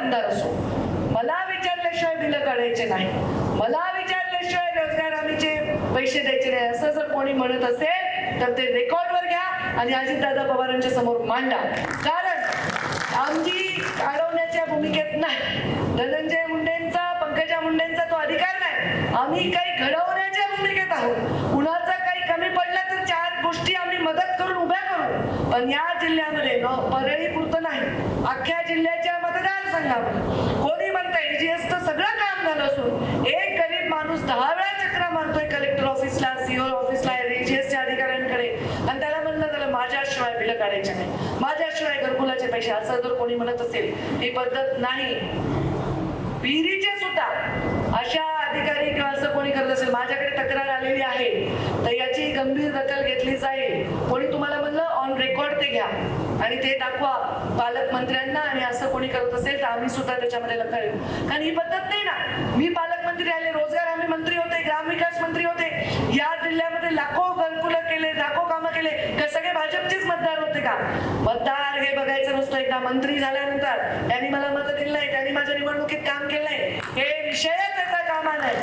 आमदार असो, मला विचारल्याशिवाय बिलं काढायचे नाही, मला विचारल्याशिवाय रोजगार हमीचे पैसे द्यायचे नाही, असं जर कोणी म्हणत असेल तर ते रेकॉर्डवर घ्या आणि अजितदादा पवारांच्या समोर मांडा. कारण आमची अडवण्याच्या भूमिकेत नाही, धनंजय मुंडेंचा, पंकजा मुंडेंचा तो अधिकार नाही. आम्ही काही घडवण्याच्या भूमिकेत आहोत. कुणाचा काही कमी पडला तर 4 गोष्टी आम्ही मदत करून उभ्या करू. पण या जिल्ह्यामध्ये परळी पुरतं नाही, अख्ख्या जिल्ह्याच्या मतदारसंघामध्ये कोणी म्हणताय एजीएस तर सगळं काम झालं असून एक गरीब माणूस 10 वेळा चक्रा मारतोय कलेक्टर ऑफिसला, सीओ ऑफिसला, एजीएसच्या अधिकाऱ्यांकडे आणि त्याला म्हणलं त्याला माझ्याशिवाय बिलं काढायचे नाही, माझ्याशिवाय घरकुलाचे पैसे, असं जर कोणी म्हणत असेल ही पद्धत नाही. विहिरीचे सुद्धा अशा अधिकारी किंवा असं कोणी करत असेल, माझ्याकडे तक्रार आलेली आहे तर याची गंभीर दखल घेतली जाईल. कोणी तुम्हाला म्हणलं ऑन रेकॉर्ड ते घ्या आणि ते दाखवा पालकमंत्र्यांना, आणि असं कोणी करत असेल तर आम्ही सुद्धा त्याच्यामध्ये लक्ष देऊ. कारण ही पद्धत नाही ना. मी पालकमंत्री आले, रोजगार हमी मंत्री होते, ग्रामविकास मंत्री होते, या जिल्ह्यामध्ये लाखो घरकुलं केले, लाखो कामं केले, का सगळे भाजपचेच मतदार होते का? मतदार हे बघायचं नसतं. एकदा मंत्री झाल्यानंतर त्यांनी मला मतं दिली नाही, त्यांनी माझ्या निवडणुकीत काम केलं नाही, हे विषयच येता कामा नाही.